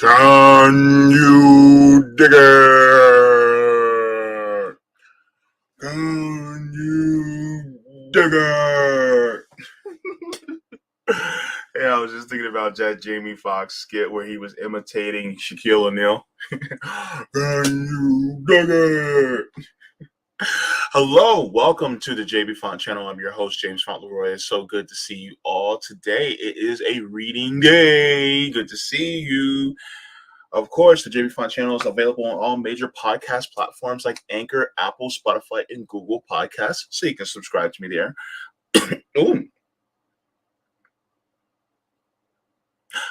Can you dig it? Can you dig it? Yeah, I was just thinking about that Jamie Foxx skit where he was imitating Shaquille O'Neal. Can you dig it? Hello, welcome to the JB Font channel. I'm your host, James Fauntleroy. It's so good to see you all today. It is a reading day. Good to see you. Of course, the JB Font channel is available on all major podcast platforms like Anchor, Apple, Spotify, and Google Podcasts, so you can subscribe to me there. Ooh.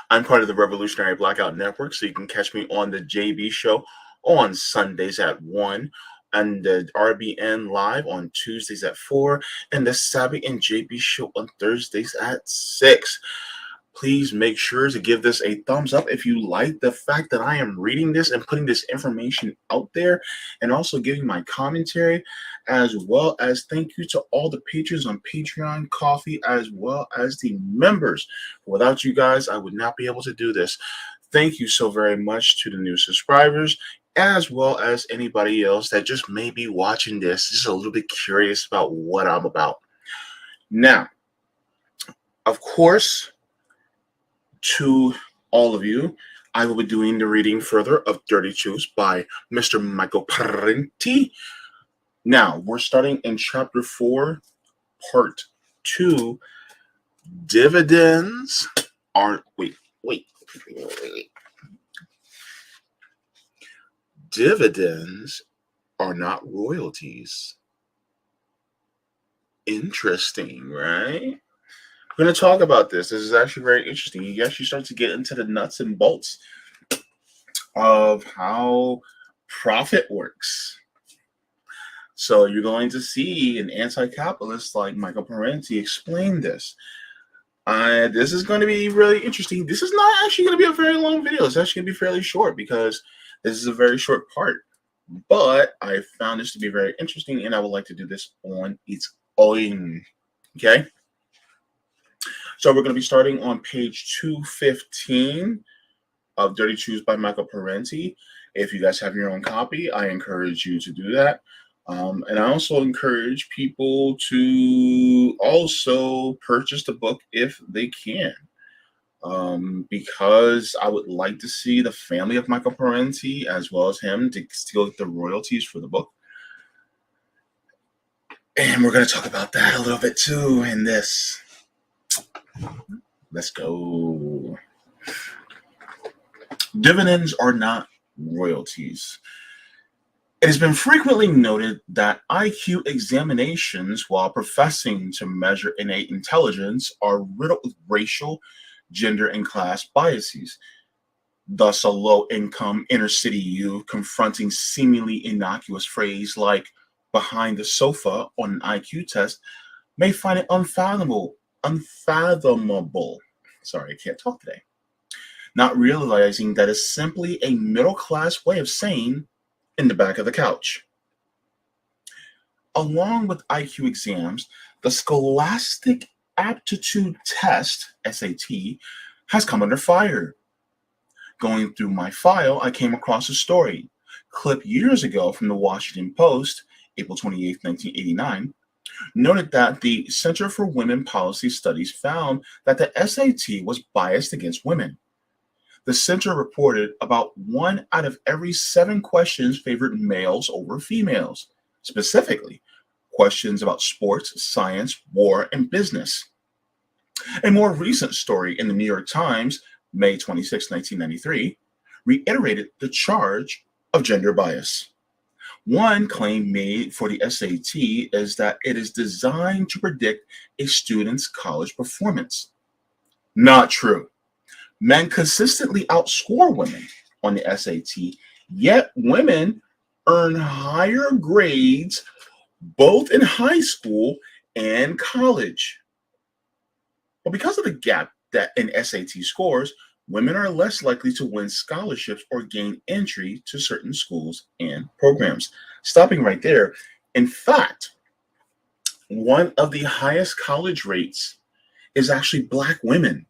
I'm part of the Revolutionary Blackout Network, so you can catch me on the JB Show on Sundays at 1, and the RBN Live on Tuesdays at 4, and the Savvy and JB Show on Thursdays at 6. Please make sure to give this a thumbs up if you like the fact that I am reading this and putting this information out there, and also giving my commentary, as well as thank you to all the patrons on Patreon, Coffee, as well as the members. Without you guys, I would not be able to do this. Thank you so very much to the new subscribers, as well as anybody else that just may be watching this, just a little bit curious about what I'm about. Now, of course, to all of you, I will be doing the reading further of Dirty Juice by Mr. Michael Parenti. Now, we're starting in Chapter 4, Part 2. Dividends are... Wait. Dividends are not royalties. Interesting, right? We're going to talk about this. This is actually very interesting. You actually start to get into the nuts and bolts of how profit works. So you're going to see an anti-capitalist like Michael Parenti explain this. This is going to be really interesting. This is not actually going to be a very long video. It's actually going to be fairly short because this is a very short part. But I found this to be very interesting, and I would like to do this on its own. Okay? So we're going to be starting on page 215 of Dirty Juice by Michael Parenti. If you guys have your own copy, I encourage you to do that. And I also encourage people to also purchase the book if they can. Because I would like to see the family of Michael Parenti, as well as him, to still get the royalties for the book. And we're going to talk about that a little bit too in this. Let's go. Dividends are not royalties. It has been frequently noted that IQ examinations, while professing to measure innate intelligence, are riddled with racial, gender, and class biases. Thus, a low-income inner-city youth confronting seemingly innocuous phrase like "behind the sofa" on an IQ test may find it unfathomable. Sorry, I can't talk today. Not realizing that it's simply a middle-class way of saying in the back of the couch. Along with IQ exams, the Scholastic Aptitude Test, SAT, has come under fire. Going through my file, I came across a story, clip years ago from the Washington Post, April 28, 1989, noted that the Center for Women Policy Studies found that the SAT was biased against women. The center reported about 1 out of every 7 questions favored males over females, specifically questions about sports, science, war, and business. A more recent story in the New York Times, May 26, 1993, reiterated the charge of gender bias. One claim made for the SAT is that it is designed to predict a student's college performance. Not true. Men consistently outscore women on the SAT, yet women earn higher grades both in high school and college. But because of the gap that in SAT scores, women are less likely to win scholarships or gain entry to certain schools and programs. Stopping right there, in fact, one of the highest college rates is actually Black women.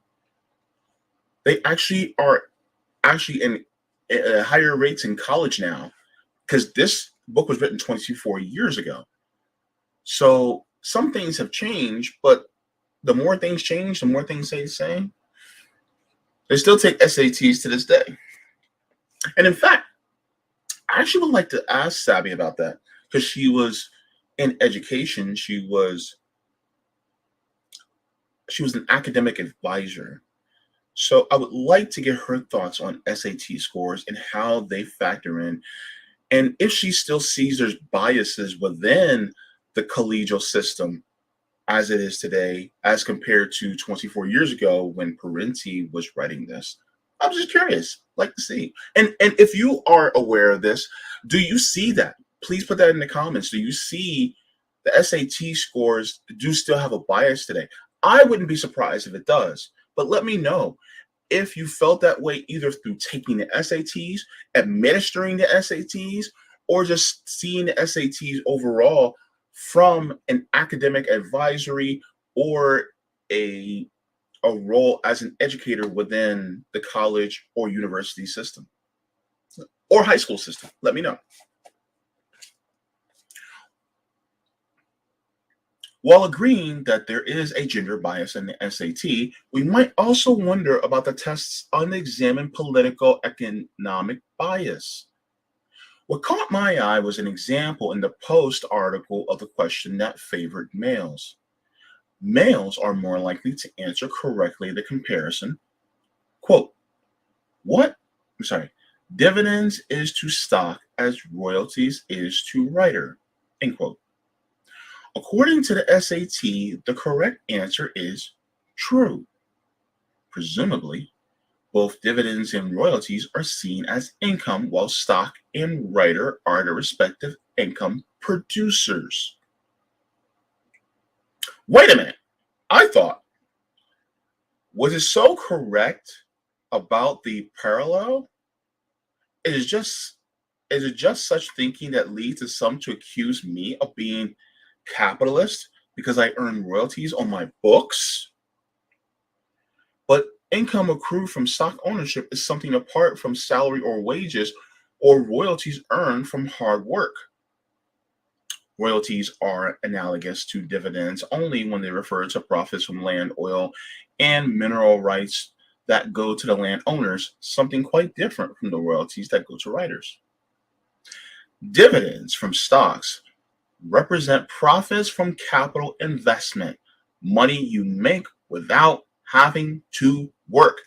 They actually are actually in higher rates in college now, because this book was written 24 years ago. So some things have changed, but the more things change, the more things stay the same. They still take SATs to this day. And in fact, I actually would like to ask Sabby about that because she was in education. She was an academic advisor. So I would like to get her thoughts on SAT scores and how they factor in, and if she still sees there's biases within the collegial system as it is today, as compared to 24 years ago when Parenti was writing this. I'm just curious, like to see. And if you are aware of this, do you see that? Please put that in the comments. Do you see the SAT scores do still have a bias today? I wouldn't be surprised if it does, but let me know if you felt that way either through taking the SATs, administering the SATs, or just seeing the SATs overall from an academic advisory or a a role as an educator within the college or university system or high school system. Let me know. While agreeing that there is a gender bias in the SAT, we might also wonder about the test's unexamined political economic bias. What caught my eye was an example in the Post article of the question that favored males. Males are more likely to answer correctly the comparison. Quote, what? I'm sorry. Dividends is to stock as royalties is to writer. End quote. According to the SAT, the correct answer is true. Presumably, both dividends and royalties are seen as income, while stock and writer are the respective income producers. Wait a minute. I thought, was it so correct about the parallel? It is just is it just such thinking that leads to some to accuse me of being capitalist because I earn royalties on my books? But income accrued from stock ownership is something apart from salary or wages or royalties earned from hard work. Royalties are analogous to dividends only when they refer to profits from land, oil, and mineral rights that go to the landowners, something quite different from the royalties that go to writers. Dividends from stocks represent profits from capital investment, money you make without having to work.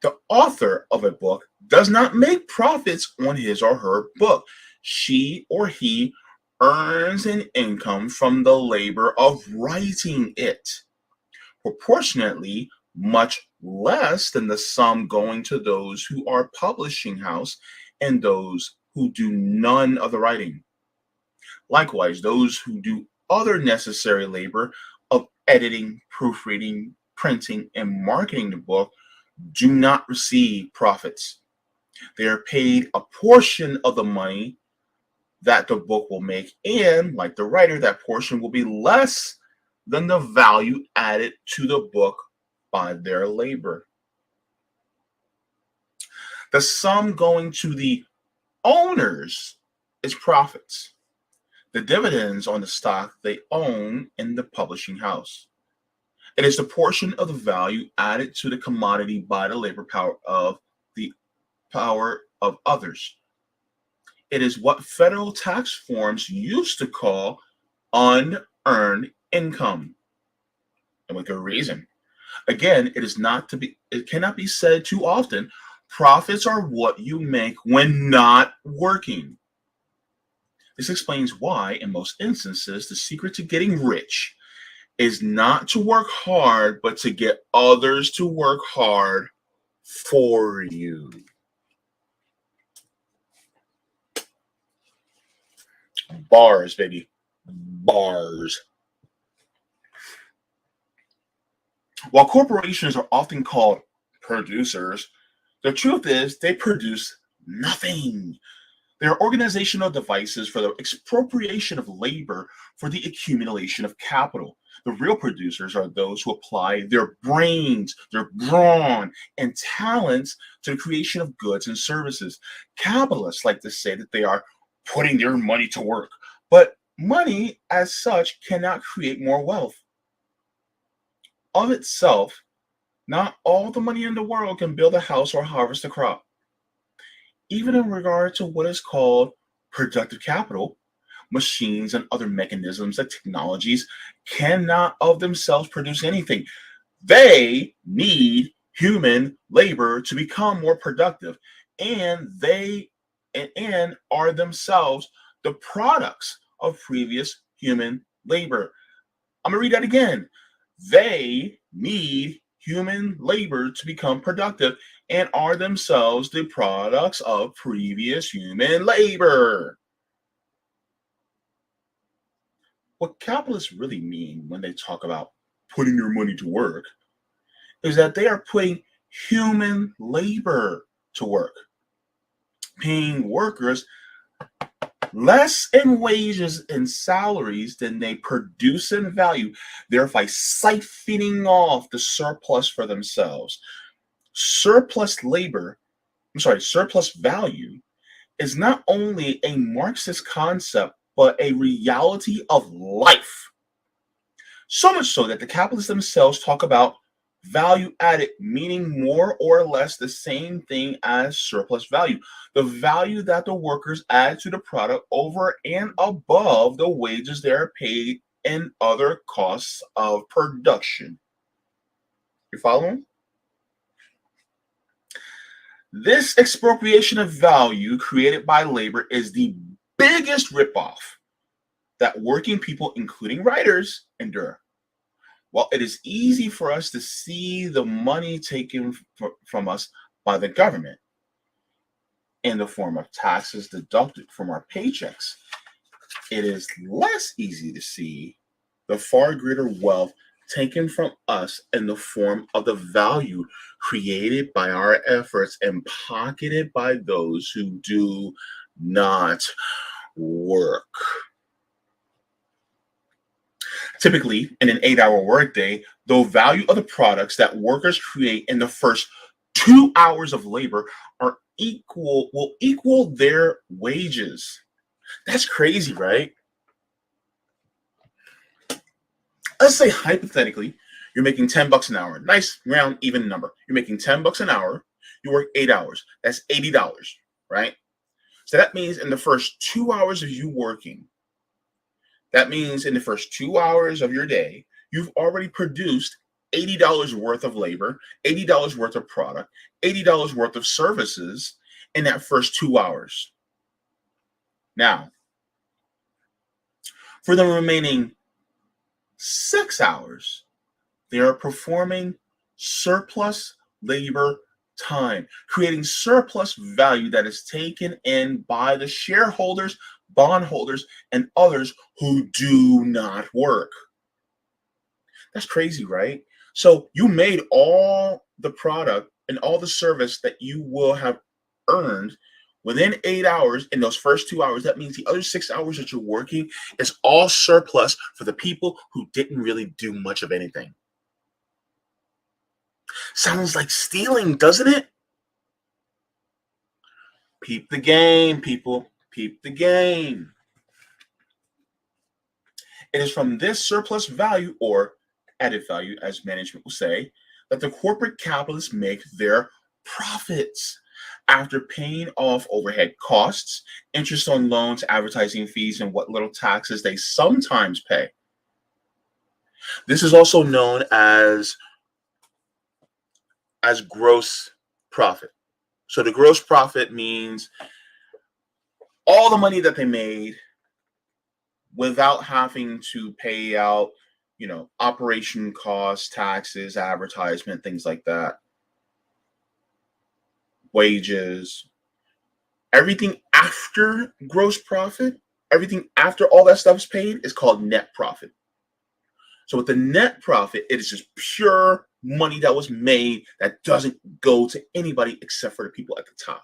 The author of a book does not make profits on his or her book. She or he earns an income from the labor of writing it, proportionately much less than the sum going to those who are publishing house and those who do none of the writing. Likewise, those who do other necessary labor of editing, proofreading, printing, and marketing the book do not receive profits. They are paid a portion of the money that the book will make, and like the writer, that portion will be less than the value added to the book by their labor. The sum going to the owners is profits, the dividends on the stock they own in the publishing house. It is the portion of the value added to the commodity by the labor power of others. It is what federal tax forms used to call unearned income, and with good reason. Again, it cannot be said too often. Profits are what you make when not working. This explains why, in most instances, the secret to getting rich is not to work hard, but to get others to work hard for you. Bars, baby. Bars. While corporations are often called producers, the truth is they produce nothing. They are organizational devices for the expropriation of labor for the accumulation of capital. The real producers are those who apply their brains, their brawn, and talents to the creation of goods and services. Capitalists like to say that they are putting their money to work, but money as such cannot create more wealth. Of itself, not all the money in the world can build a house or harvest a crop. Even in regard to what is called productive capital, machines and other mechanisms and technologies cannot of themselves produce anything. They need human labor to become more productive, and they are themselves the products of previous human labor. I'm gonna read that again. They need human labor to become productive and are themselves the products of previous human labor. What capitalists really mean when they talk about putting your money to work is that they are putting human labor to work, paying workers less in wages and salaries than they produce in value, thereby siphoning off the surplus for themselves. Surplus labor, surplus value is not only a Marxist concept, but a reality of life. So much so that the capitalists themselves talk about value added, meaning more or less the same thing as surplus value. The value that the workers add to the product over and above the wages they are paid and other costs of production. You following? This expropriation of value created by labor is the biggest ripoff that working people, including writers, endure. While it is easy for us to see the money taken from us by the government in the form of taxes deducted from our paychecks, it is less easy to see the far greater wealth taken from us in the form of the value created by our efforts and pocketed by those who do not work. Typically, in an 8-hour workday, the value of the products that workers create in the first 2 hours of labor will equal their wages. That's crazy, right? Let's say hypothetically, you're making $10 an hour. Nice round even number. You're making $10 an hour. You work 8 hours. That's $80, right? So that means in the first 2 hours of you working, that means in the first 2 hours of your day, you've already produced $80 worth of labor, $80 worth of product, $80 worth of services in that first 2 hours. Now, for the remaining 6 hours, they are performing surplus labor time, creating surplus value that is taken in by the shareholders, bondholders, and others who do not work. That's crazy, right? So you made all the product and all the service that you will have earned within 8 hours in those first 2 hours. That means the other 6 hours that you're working is all surplus for the people who didn't really do much of anything. Sounds like stealing, doesn't it? Peep the game, people. Peep the game. It is from this surplus value, or added value, as management will say, that the corporate capitalists make their profits after paying off overhead costs, interest on loans, advertising fees, and what little taxes they sometimes pay. This is also known as gross profit. So the gross profit means all the money that they made without having to pay out, operation costs, taxes, advertisement, things like that, wages, everything after gross profit, everything after all that stuff is paid is called net profit. So with the net profit, it is just pure money that was made that doesn't go to anybody except for the people at the top.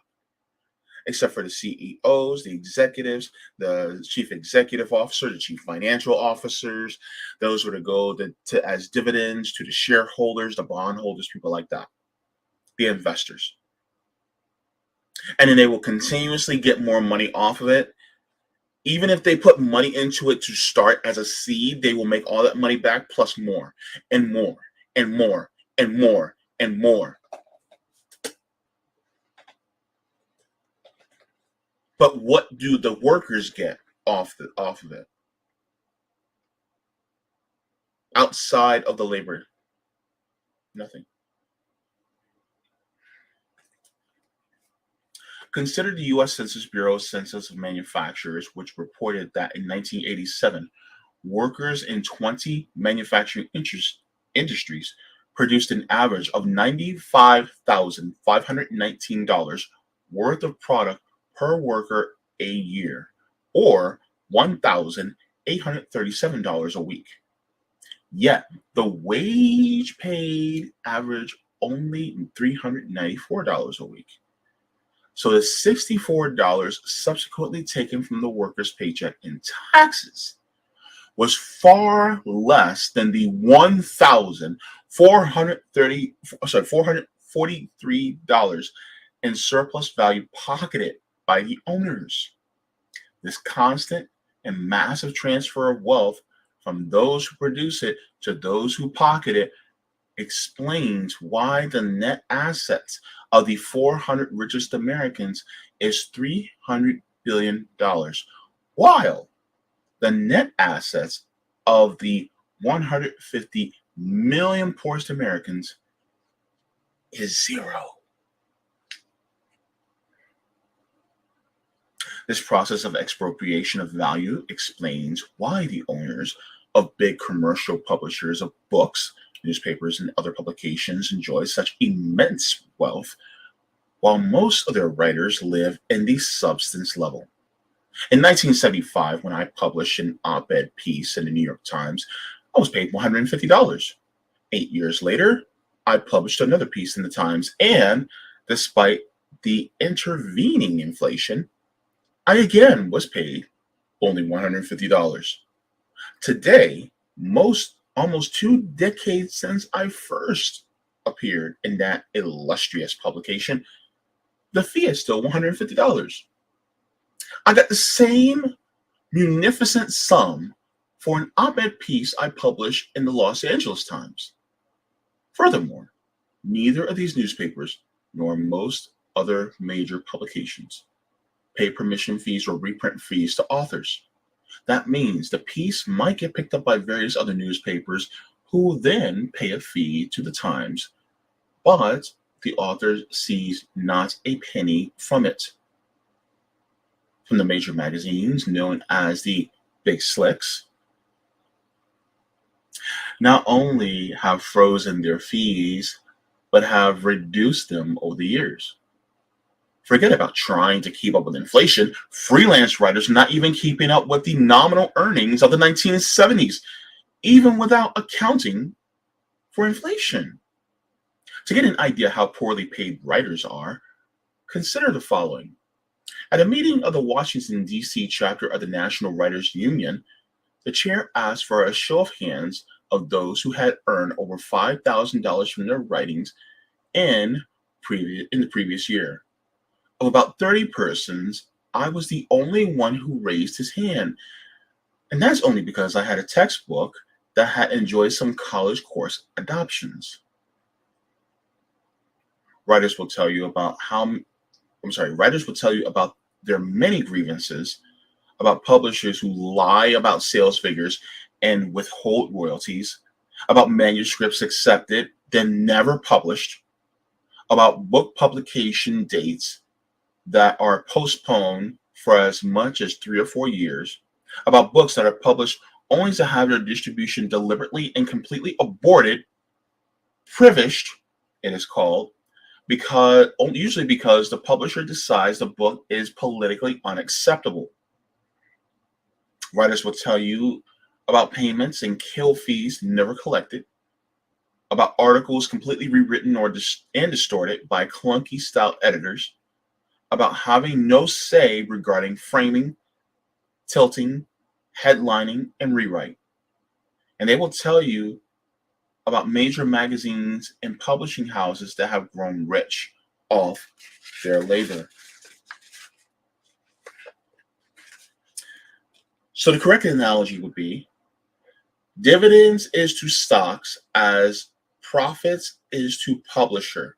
except for the CEOs, the executives, the chief executive officer, the chief financial officers. Those were to go as dividends to the shareholders, the bondholders, people like that, the investors. And then they will continuously get more money off of it. Even if they put money into it to start as a seed, they will make all that money back plus more and more and more and more and more. But what do the workers get off of it outside of the labor? Nothing. Consider the U.S. Census Bureau's Census of Manufacturers, which reported that in 1987, workers in 20 manufacturing industries produced an average of $95,519 worth of product per worker a year, or $1,837 a week. Yet the wage paid average only $394 a week. So the $64 subsequently taken from the worker's paycheck in taxes was far less than the $443 in surplus value pocketed by the owners. This constant and massive transfer of wealth from those who produce it to those who pocket it explains why the net assets of the 400 richest Americans is $300 billion, while the net assets of the 150 million poorest Americans is zero. This process of expropriation of value explains why the owners of big commercial publishers of books, newspapers, and other publications enjoy such immense wealth, while most of their writers live in the substance level. In 1975, when I published an op-ed piece in the New York Times, I was paid $150. 8 years later, I published another piece in the Times, and despite the intervening inflation, I again was paid only $150. Today, almost 2 decades since I first appeared in that illustrious publication, the fee is still $150. I got the same munificent sum for an op-ed piece I published in the Los Angeles Times. Furthermore, neither of these newspapers nor most other major publications pay permission fees or reprint fees to authors. That means the piece might get picked up by various other newspapers who then pay a fee to the Times, but the author sees not a penny from it. From the major magazines known as the Big Slicks, not only have frozen their fees, but have reduced them over the years. Forget about trying to keep up with inflation. Freelance writers are not even keeping up with the nominal earnings of the 1970s, even without accounting for inflation. To get an idea how poorly paid writers are, consider the following. At a meeting of the Washington, D.C. chapter of the National Writers Union, the chair asked for a show of hands of those who had earned over $5,000 from their writings in the previous year. Of about 30 persons, I was the only one who raised his hand. And that's only because I had a textbook that had enjoyed some college course adoptions. Writers will tell you about their many grievances about publishers who lie about sales figures and withhold royalties, about manuscripts accepted then never published, about book publication dates that are postponed for as much as 3 or 4 years, about books that are published only to have their distribution deliberately and completely aborted, privished, it is called, usually because the publisher decides the book is politically unacceptable. Writers will tell you about payments and kill fees never collected, about articles completely rewritten and distorted by clunky style editors, about having no say regarding framing, tilting, headlining, and rewrite. And they will tell you about major magazines and publishing houses that have grown rich off their labor. So the correct analogy would be dividends is to stocks as profits is to publisher.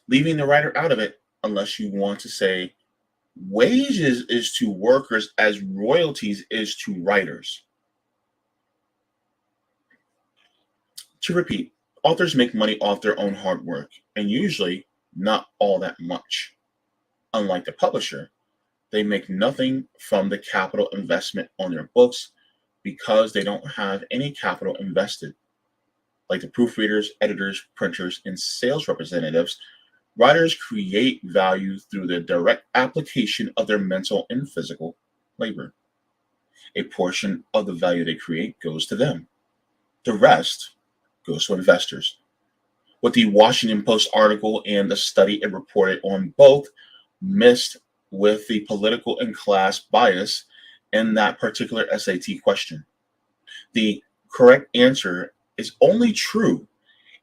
Leaving the writer out of it, unless you want to say wages is to workers as royalties is to writers. To repeat, authors make money off their own hard work, and usually not all that much. Unlike the publisher, they make nothing from the capital investment on their books because they don't have any capital invested. Like the proofreaders, editors, printers, and sales representatives, writers create value through the direct application of their mental and physical labor. A portion of the value they create goes to them. The rest goes to investors. What the Washington Post article and the study it reported on both missed with the political and class bias in that particular SAT question. The correct answer is only true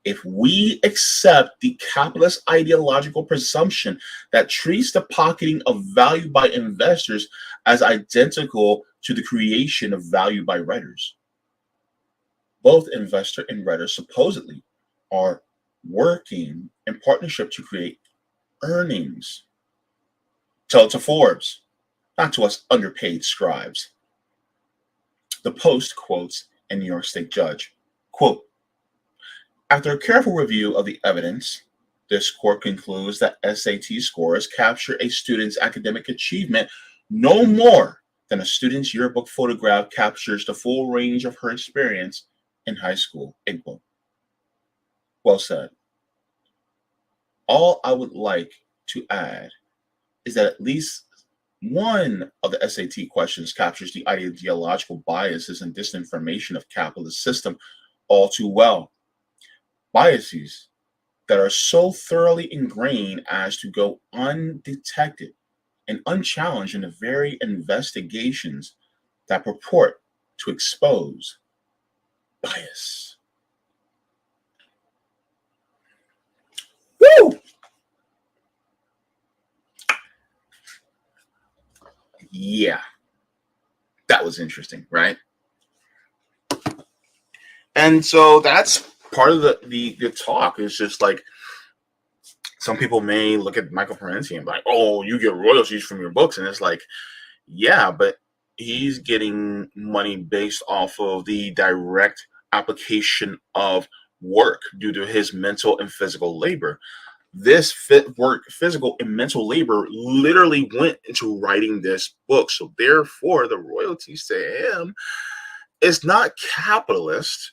if we accept the capitalist ideological presumption that treats the pocketing of value by investors as identical to the creation of value by writers. Both investor and writer supposedly are working in partnership to create earnings. Tell it to Forbes, not to us underpaid scribes. The Post quotes a New York State judge, quote, after a careful review of the evidence, this court concludes that SAT scores capture a student's academic achievement no more than a student's yearbook photograph captures the full range of her experience in high school, end quote. Well said. All I would like to add is that at least one of the SAT questions captures the ideological biases and disinformation of capitalist system all too well. Biases that are so thoroughly ingrained as to go undetected and unchallenged in the very investigations that purport to expose bias. Woo! Yeah, that was interesting, right? And so that's part of the talk is just like some people may look at Michael Parenti and be like, oh, you get royalties from your books. And it's like, yeah, but he's getting money based off of the direct application of work due to his mental and physical labor. This physical and mental labor literally went into writing this book. So therefore, the royalties to him is not capitalist.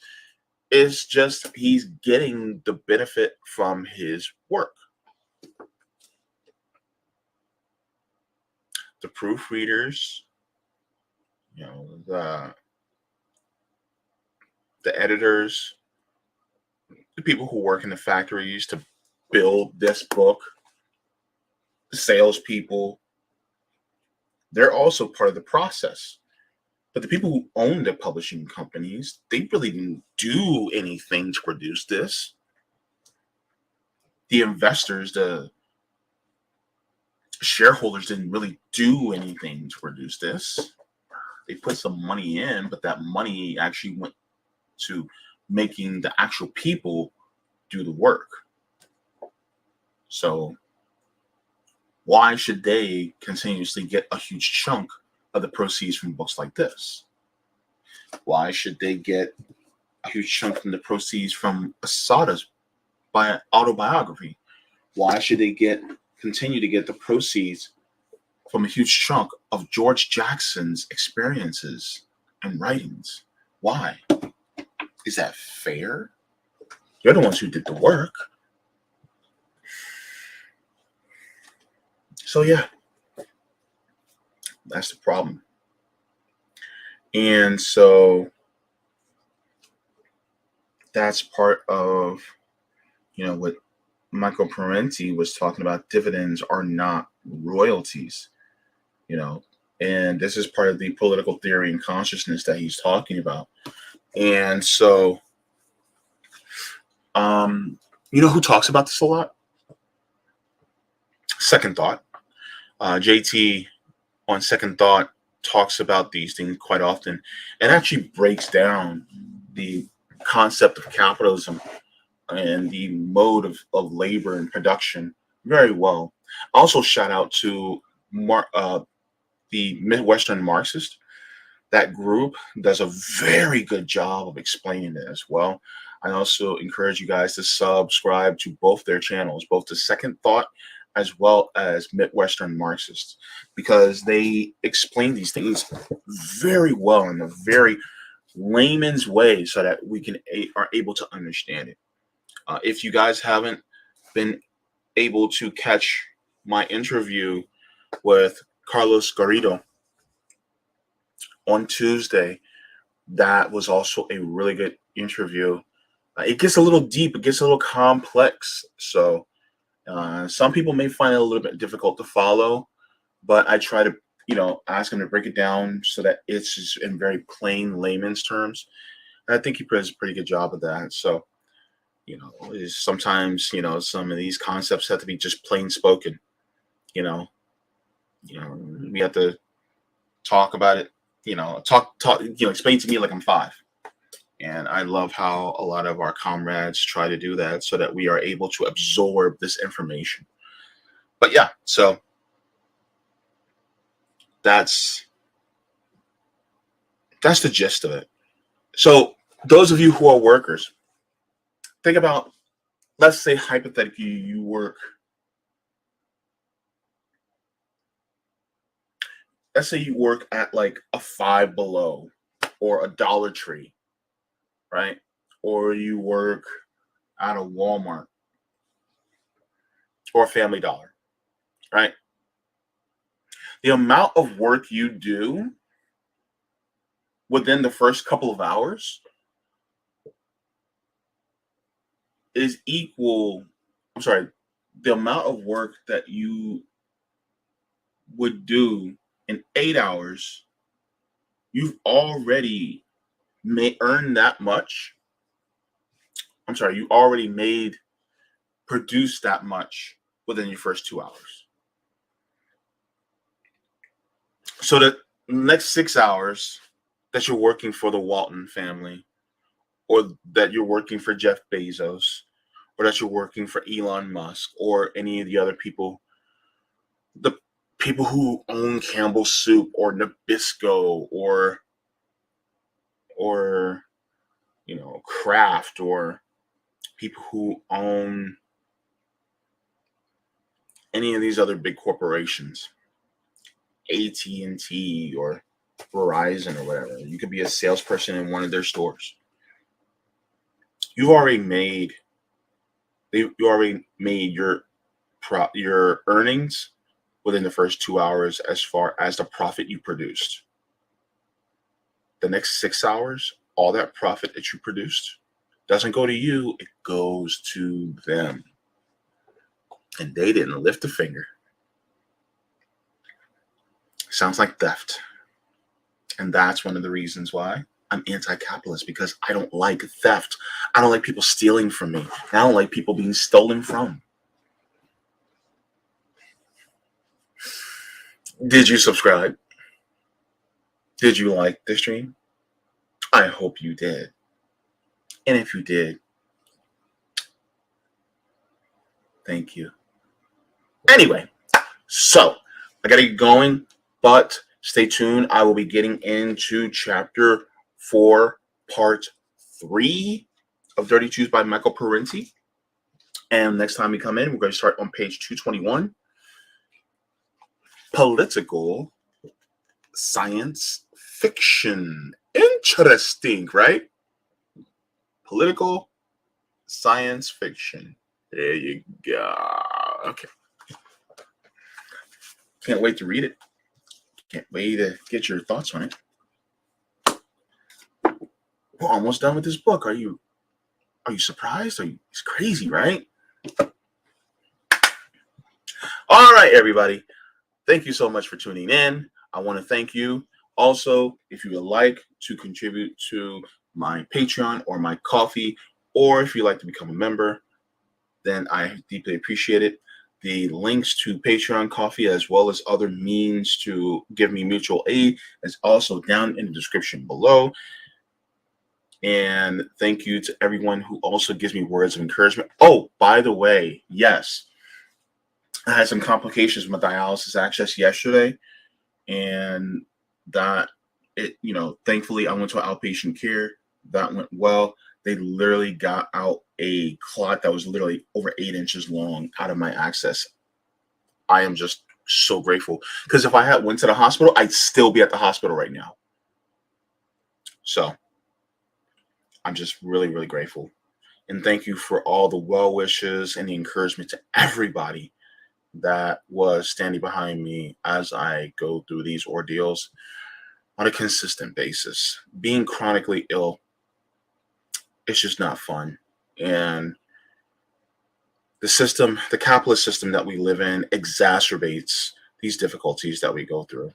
It's just he's getting the benefit from his work. The proofreaders, the editors, the people who work in the factories to build this book, the salespeople, they're also part of the process. But the people who own the publishing companies, they really didn't do anything to produce this. The investors, the shareholders didn't really do anything to produce this. They put some money in, but that money actually went to making the actual people do the work. So why should they continuously get a huge chunk of the proceeds from books like this? Why should they get a huge chunk from the proceeds from Asada's autobiography? Why should they continue to get the proceeds from a huge chunk of George Jackson's experiences and writings? Why? Is that fair? You're the ones who did the work. So yeah, that's the problem. And so that's part of, what Michael Parenti was talking about dividends are not royalties, you know, and this is part of the political theory and consciousness that he's talking about. And so, you know who talks about this a lot? Second Thought. JT on Second Thought talks about these things quite often and actually breaks down the concept of capitalism and the mode of labor and production very well. Also, shout out to the Midwestern Marxist. That group does a very good job of explaining it as well. I also encourage you guys to subscribe to both their channels, both the Second Thought as well as Midwestern Marxists, because they explain these things very well in a very layman's way so that we are able to understand it. If you guys haven't been able to catch my interview with Carlos Garrido on Tuesday, that was also a really good interview. It gets a little deep, it gets a little complex. So some people may find it a little bit difficult to follow, but I try to, ask him to break it down so that it's just in very plain layman's terms. And I think he does a pretty good job of that. So, sometimes, some of these concepts have to be just plain spoken. We have to talk about it, explain to me like I'm 5. And I love how a lot of our comrades try to do that so that we are able to absorb this information. But yeah, so that's the gist of it. So those of you who are workers, think about, let's say hypothetically you work, let's say you work at like a Five Below or a Dollar Tree, right? Or you work at a Walmart or a Family Dollar, right? The amount of work you do within the first couple of hours is equal, the amount of work that you would do in 8 hours, you've already earned that much. You already produced that much within your first 2 hours. So the next 6 hours that you're working for the Walton family, or that you're working for Jeff Bezos, or that you're working for Elon Musk, or any of the other people, the people who own Campbell's Soup or Nabisco or Kraft, or people who own any of these other big corporations, AT&T or Verizon or whatever. You could be a salesperson in one of their stores. You already made your earnings within the first 2 hours as far as the profit you produced. The next 6 hours, all that profit that you produced doesn't go to you, it goes to them. And they didn't lift a finger. Sounds like theft. And that's one of the reasons why I'm anti-capitalist, because I don't like theft. I don't like people stealing from me. I don't like people being stolen from. Did you subscribe? Did you like the stream? I hope you did. And if you did, thank you. Anyway, so I gotta get going, but stay tuned. I will be getting into chapter 4, part 3 of Dirty Jews by Michael Parenti. And next time we come in, we're going to start on page 221. Political science fiction. Interesting, right? Political science fiction. There you go. Okay. Can't wait to read it. Can't wait to get your thoughts on it. We're almost done with this book. Are you surprised? It's crazy, right? right, everybody. Thank you so much for tuning in. I want to thank you. Also, if you would like to contribute to my Patreon or my coffee, or if you'd like to become a member, then I deeply appreciate it. The links to Patreon coffee, as well as other means to give me mutual aid, is also down in the description below. And thank you to everyone who also gives me words of encouragement. Oh, by the way, yes, I had some complications with my dialysis access yesterday, and that thankfully I went to outpatient care. That went well. They literally got out a clot that was literally over 8 inches long out of my access. I am just so grateful, because if I had went to the hospital, I'd still be at the hospital right now. So I'm just really, really grateful. And thank you for all the well wishes and the encouragement to everybody that was standing behind me as I go through these ordeals on a consistent basis. Being chronically ill, it's just not fun. And the capitalist system that we live in exacerbates these difficulties that we go through.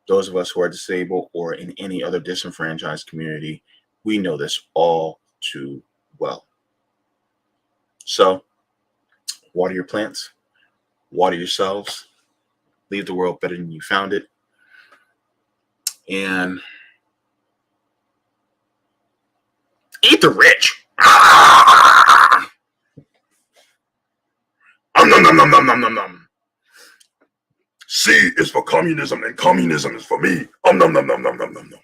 Those of us who are disabled or in any other disenfranchised community, we know this all too well. So, water your plants, water yourselves, leave the world better than you found it, and eat the rich. Nom, nom, nom, nom, nom, nom, nom. C is for communism, and communism is for me. Nom, nom, nom, nom, nom, nom, nom.